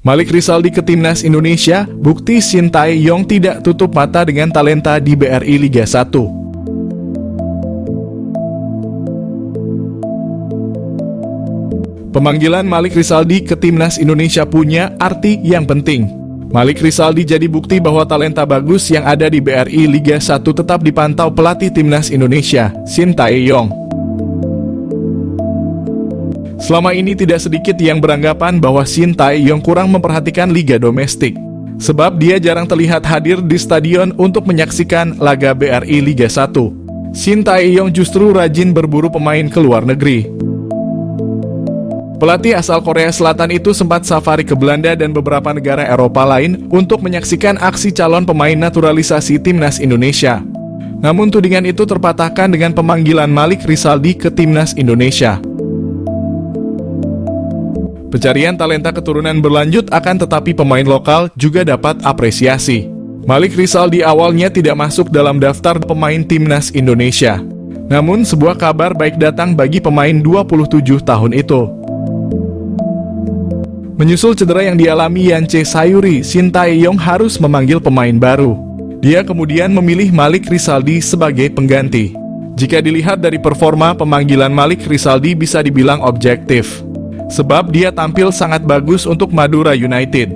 Malik Rizaldi ke Timnas Indonesia, bukti Shin Tae-yong tidak tutup mata dengan talenta di BRI Liga 1. Pemanggilan Malik Rizaldi ke Timnas Indonesia punya arti yang penting. Malik Rizaldi jadi bukti bahwa talenta bagus yang ada di BRI Liga 1 tetap dipantau pelatih Timnas Indonesia, Shin Tae-yong. Selama ini tidak sedikit yang beranggapan bahwa Shin Tae-yong kurang memperhatikan liga domestik. Sebab dia jarang terlihat hadir di stadion untuk menyaksikan laga BRI Liga 1. Shin Tae-yong justru rajin berburu pemain ke luar negeri. Pelatih asal Korea Selatan itu sempat safari ke Belanda dan beberapa negara Eropa lain untuk menyaksikan aksi calon pemain naturalisasi Timnas Indonesia. Namun tudingan itu terpatahkan dengan pemanggilan Malik Rizaldi ke Timnas Indonesia. Pencarian talenta keturunan berlanjut tetapi pemain lokal juga dapat apresiasi. Malik Rizaldi awalnya tidak masuk dalam daftar pemain Timnas Indonesia. Namun sebuah kabar baik datang bagi pemain 27 tahun itu. Menyusul cedera yang dialami Yance Sayuri, Shin Tae-yong harus memanggil pemain baru. Dia kemudian memilih Malik Rizaldi sebagai pengganti. Jika dilihat dari performa, pemanggilan Malik Rizaldi bisa dibilang objektif. Sebab dia tampil sangat bagus untuk Madura United.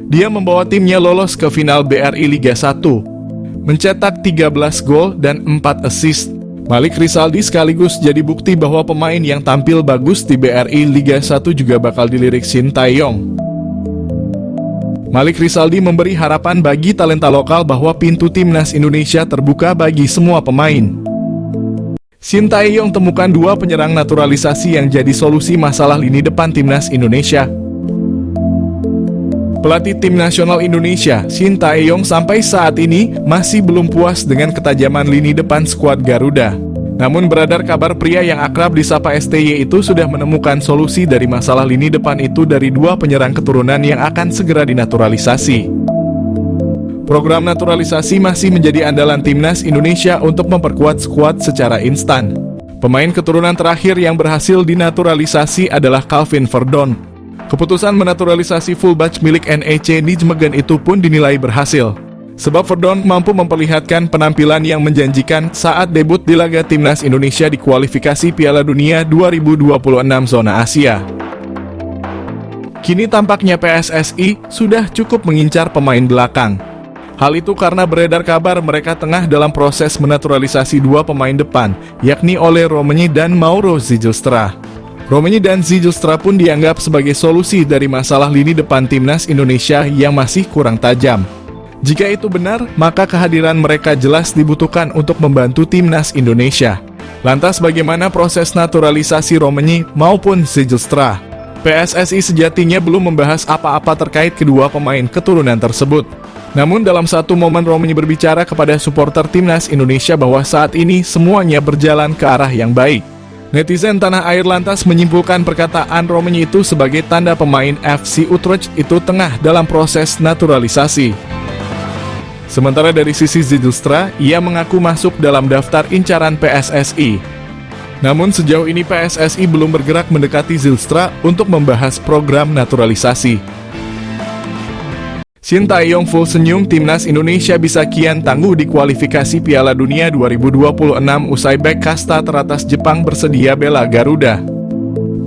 Dia membawa timnya lolos ke final BRI Liga 1, mencetak 13 gol dan 4 assist. Malik Rizaldi sekaligus jadi bukti bahwa pemain yang tampil bagus di BRI Liga 1 juga bakal dilirik Shin Tae-yong. Malik Rizaldi memberi harapan bagi talenta lokal bahwa pintu Timnas Indonesia terbuka bagi semua pemain. Shin Tae-yong temukan dua penyerang naturalisasi yang jadi solusi masalah lini depan Timnas Indonesia. Pelatih Tim Nasional Indonesia, Shin Tae-yong sampai saat ini masih belum puas dengan ketajaman lini depan skuad Garuda. Namun beredar kabar pria yang akrab disapa STY itu sudah menemukan solusi dari masalah lini depan itu dari dua penyerang keturunan yang akan segera dinaturalisasi. Program naturalisasi masih menjadi andalan Timnas Indonesia untuk memperkuat skuad secara instan. Pemain keturunan terakhir yang berhasil dinaturalisasi adalah Calvin Verdon. Keputusan menaturalisasi fullback milik NEC Nijmegen itu pun dinilai berhasil. Sebab Verdon mampu memperlihatkan penampilan yang menjanjikan saat debut di laga Timnas Indonesia di kualifikasi Piala Dunia 2026 zona Asia. Kini tampaknya PSSI sudah cukup mengincar pemain belakang. Hal itu karena beredar kabar mereka tengah dalam proses menaturalisasi dua pemain depan, yakni Ole Romenyi dan Mauro Zijlstra. Romenyi dan Zijlstra pun dianggap sebagai solusi dari masalah lini depan Timnas Indonesia yang masih kurang tajam. Jika itu benar, maka kehadiran mereka jelas dibutuhkan untuk membantu Timnas Indonesia. Lantas bagaimana proses naturalisasi Romenyi maupun Zijlstra? PSSI sejatinya belum membahas apa-apa terkait kedua pemain keturunan tersebut. Namun dalam satu momen Romenyi berbicara kepada supporter Timnas Indonesia bahwa saat ini semuanya berjalan ke arah yang baik. Netizen tanah air lantas menyimpulkan perkataan Romenyi itu sebagai tanda pemain FC Utrecht itu tengah dalam proses naturalisasi. Sementara dari sisi Zijlstra, ia mengaku masuk dalam daftar incaran PSSI. Namun sejauh ini PSSI belum bergerak mendekati Zijlstra untuk membahas program naturalisasi. Shin Tae-yong full senyum, Timnas Indonesia bisa kian tangguh di kualifikasi Piala Dunia 2026 usai bek kasta teratas Jepang bersedia bela Garuda.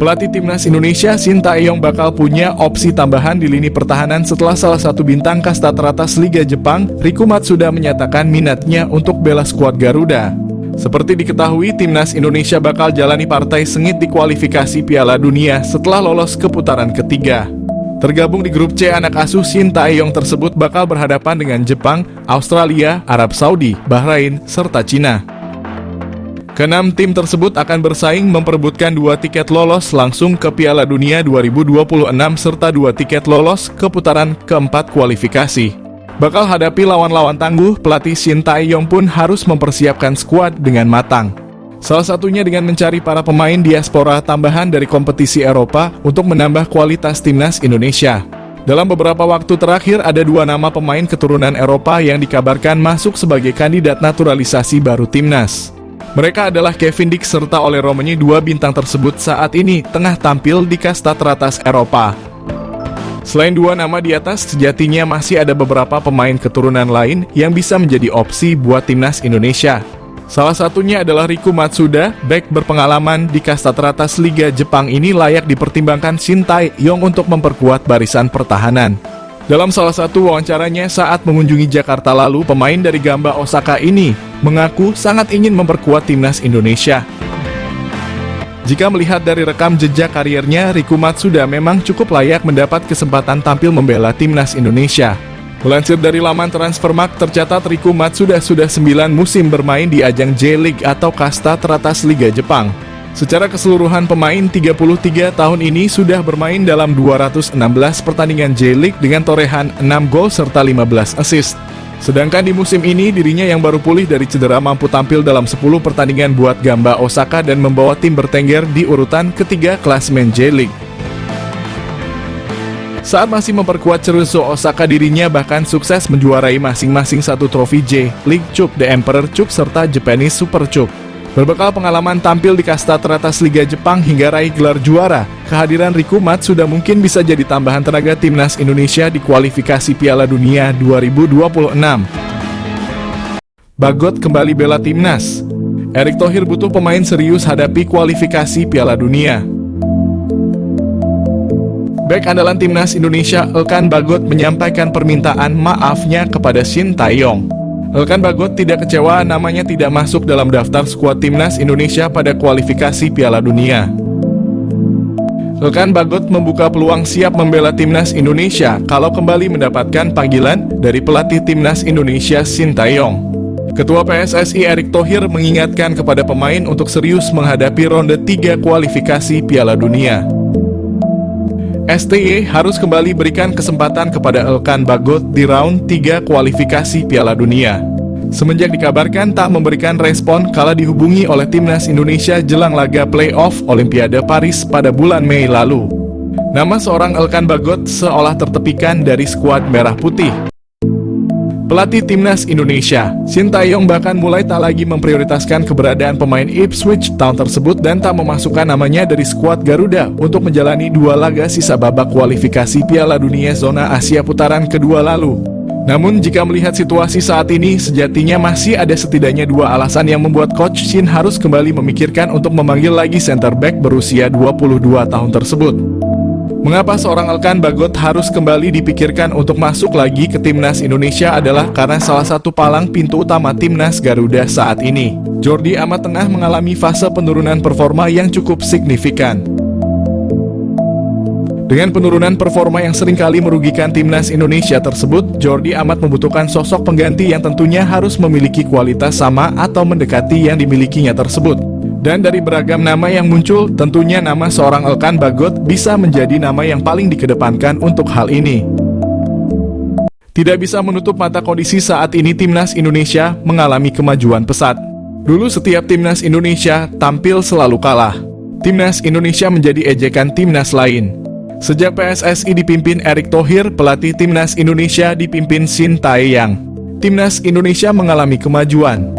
Pelatih Timnas Indonesia Shin Tae-yong bakal punya opsi tambahan di lini pertahanan setelah salah satu bintang kasta teratas Liga Jepang, Riku Matsuda, menyatakan minatnya untuk bela skuad Garuda. Seperti diketahui, Timnas Indonesia bakal jalani partai sengit di kualifikasi Piala Dunia setelah lolos ke putaran ketiga. Tergabung di grup C, anak asuh Shin Tae-yong tersebut bakal berhadapan dengan Jepang, Australia, Arab Saudi, Bahrain, serta Cina. Keenam tim tersebut akan bersaing memperebutkan 2 tiket lolos langsung ke Piala Dunia 2026 serta 2 tiket lolos ke putaran keempat kualifikasi. Bakal hadapi lawan-lawan tangguh, pelatih Shin Tae-yong pun harus mempersiapkan skuad dengan matang. Salah satunya dengan mencari para pemain diaspora tambahan dari kompetisi Eropa untuk menambah kualitas Timnas Indonesia. Dalam beberapa waktu terakhir ada 2 nama pemain keturunan Eropa yang dikabarkan masuk sebagai kandidat naturalisasi baru Timnas. Mereka adalah Kevin Dix serta Ole Romenyi. 2 bintang tersebut saat ini tengah tampil di kasta teratas Eropa. Selain dua nama di atas, sejatinya masih ada beberapa pemain keturunan lain yang bisa menjadi opsi buat timnas Indonesia. Salah satunya adalah Riku Matsuda, bek berpengalaman di kasta teratas Liga Jepang ini layak dipertimbangkan Shin Tae-yong untuk memperkuat barisan pertahanan. Dalam salah satu wawancaranya saat mengunjungi Jakarta lalu, pemain dari Gamba Osaka ini mengaku sangat ingin memperkuat timnas Indonesia. Jika melihat dari rekam jejak kariernya, Riku Matsuda memang cukup layak mendapat kesempatan tampil membela timnas Indonesia. Melansir dari laman Transfermarkt, tercatat Riku Matsuda sudah 9 musim bermain di ajang J-League atau kasta teratas Liga Jepang. Secara keseluruhan pemain 33 tahun ini sudah bermain dalam 216 pertandingan J-League dengan torehan 6 gol serta 15 assist. Sedangkan di musim ini dirinya yang baru pulih dari cedera mampu tampil dalam 10 pertandingan buat Gamba Osaka dan membawa tim bertengger di urutan ketiga klasemen J-League. Saat masih memperkuat Ceruzo Osaka, dirinya bahkan sukses menjuarai masing-masing satu trofi J-League Cup, The Emperor Cup, serta Japanese Super Cup. Berbekal pengalaman tampil di kasta teratas Liga Jepang hingga raih gelar juara, kehadiran Riku Matsuda mungkin bisa jadi tambahan tenaga timnas Indonesia di kualifikasi Piala Dunia 2026. Bagot kembali bela timnas. Erick Thohir butuh pemain serius hadapi kualifikasi Piala Dunia. Bek andalan timnas Indonesia Elkan Bagot menyampaikan permintaan maafnya kepada Shin Tae-yong. Elkan Bagot tidak kecewa namanya tidak masuk dalam daftar skuad timnas Indonesia pada kualifikasi Piala Dunia. Elkan Bagot membuka peluang siap membela timnas Indonesia kalau kembali mendapatkan panggilan dari pelatih timnas Indonesia Shin Tae-yong. Ketua PSSI Erick Thohir mengingatkan kepada pemain untuk serius menghadapi ronde 3 kualifikasi Piala Dunia. STY harus kembali berikan kesempatan kepada Elkan Bagot di round 3 kualifikasi Piala Dunia. Semenjak dikabarkan tak memberikan respon kala dihubungi oleh timnas Indonesia jelang laga playoff Olimpiade Paris pada bulan Mei lalu. Nama seorang Elkan Bagot seolah tertepikan dari skuad merah putih. Pelatih timnas Indonesia, Shin Tae-yong bahkan mulai tak lagi memprioritaskan keberadaan pemain Ipswich Town tersebut dan tak memasukkan namanya dari skuad Garuda untuk menjalani 2 laga sisa babak kualifikasi Piala Dunia zona Asia putaran kedua lalu. Namun jika melihat situasi saat ini, sejatinya masih ada setidaknya 2 alasan yang membuat Coach Shin harus kembali memikirkan untuk memanggil lagi center back berusia 22 tahun tersebut. Mengapa seorang Elkan Bagot harus kembali dipikirkan untuk masuk lagi ke timnas Indonesia adalah karena salah satu palang pintu utama timnas Garuda saat ini, Jordi Amat, tengah mengalami fase penurunan performa yang cukup signifikan. Dengan penurunan performa yang seringkali merugikan timnas Indonesia tersebut, Jordi Amat membutuhkan sosok pengganti yang tentunya harus memiliki kualitas sama atau mendekati yang dimilikinya tersebut. Dan dari beragam nama yang muncul, tentunya nama seorang Elkan Bagot bisa menjadi nama yang paling dikedepankan untuk hal ini. Tidak bisa menutup mata kondisi saat ini timnas Indonesia mengalami kemajuan pesat. Dulu setiap timnas Indonesia tampil selalu kalah. Timnas Indonesia menjadi ejekan timnas lain. Sejak PSSI dipimpin Erick Thohir, pelatih timnas Indonesia dipimpin Shin Tae-yong, timnas Indonesia mengalami kemajuan.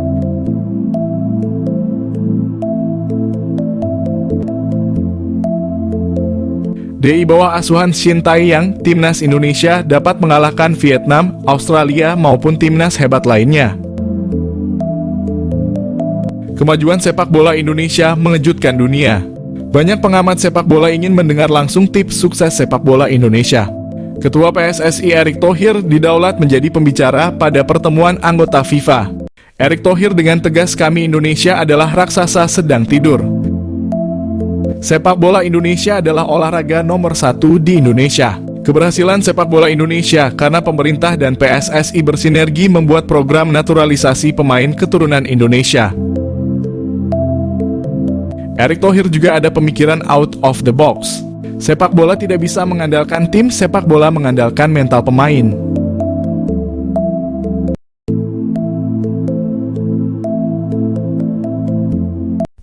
Di bawah asuhan Shin Tae-yong, timnas Indonesia dapat mengalahkan Vietnam, Australia maupun timnas hebat lainnya. Kemajuan sepak bola Indonesia mengejutkan dunia. Banyak pengamat sepak bola ingin mendengar langsung tips sukses sepak bola Indonesia. Ketua PSSI Erick Thohir didaulat menjadi pembicara pada pertemuan anggota FIFA. Erick Thohir dengan tegas, "Kami Indonesia adalah raksasa sedang tidur." Sepak bola Indonesia adalah olahraga nomor 1 di Indonesia. Keberhasilan sepak bola Indonesia karena pemerintah dan PSSI bersinergi membuat program naturalisasi pemain keturunan Indonesia. Erick Thohir juga ada pemikiran out of the box. Sepak bola tidak bisa mengandalkan tim, sepak bola mengandalkan mental pemain.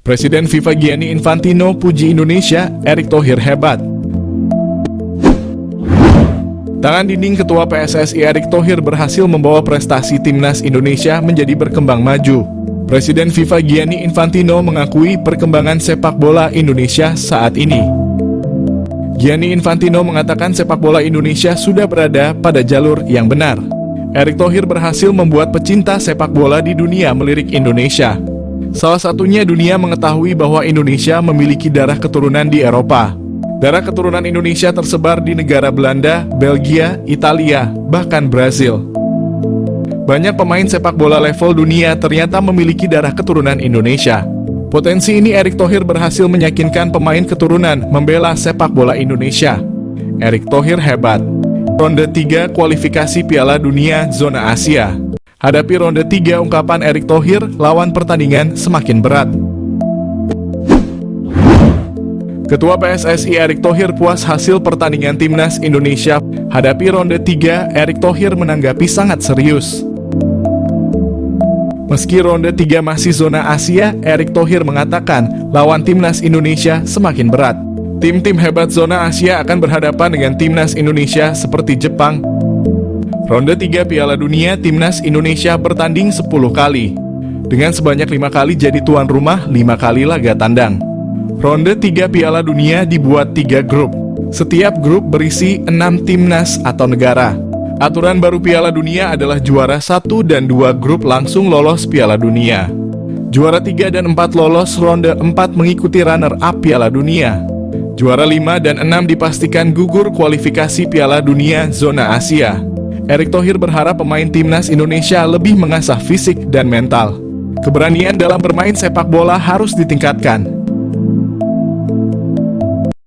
Presiden FIFA Gianni Infantino puji Indonesia, Erick Thohir hebat. Tangan dinding Ketua PSSI Erick Thohir berhasil membawa prestasi timnas Indonesia menjadi berkembang maju. Presiden FIFA Gianni Infantino mengakui perkembangan sepak bola Indonesia saat ini. Gianni Infantino mengatakan sepak bola Indonesia sudah berada pada jalur yang benar. Erick Thohir berhasil membuat pecinta sepak bola di dunia melirik Indonesia. Salah satunya dunia mengetahui bahwa Indonesia memiliki darah keturunan di Eropa. Darah keturunan Indonesia tersebar di negara Belanda, Belgia, Italia, bahkan Brazil. Banyak pemain sepak bola level dunia ternyata memiliki darah keturunan Indonesia. Potensi ini Erick Thohir berhasil meyakinkan pemain keturunan membela sepak bola Indonesia. Erick Thohir hebat. Ronde 3 kualifikasi Piala Dunia Zona Asia. Hadapi ronde 3 ungkapan Erick Thohir, lawan pertandingan semakin berat. Ketua PSSI Erick Thohir puas hasil pertandingan Timnas Indonesia. Hadapi ronde 3, Erick Thohir menanggapi sangat serius. Meski ronde 3 masih zona Asia, Erick Thohir mengatakan lawan Timnas Indonesia semakin berat. Tim-tim hebat zona Asia akan berhadapan dengan Timnas Indonesia seperti Jepang. Ronde 3 Piala Dunia, Timnas Indonesia bertanding 10 kali. Dengan sebanyak 5 kali jadi tuan rumah, 5 kali laga tandang. Ronde 3 Piala Dunia dibuat 3 grup. Setiap grup berisi 6 timnas atau negara. Aturan baru Piala Dunia adalah juara 1 dan 2 grup langsung lolos Piala Dunia. Juara 3 dan 4 lolos ronde 4 mengikuti runner-up Piala Dunia. Juara 5 dan 6 dipastikan gugur kualifikasi Piala Dunia Zona Asia. Erick Thohir berharap pemain Timnas Indonesia lebih mengasah fisik dan mental. Keberanian dalam bermain sepak bola harus ditingkatkan.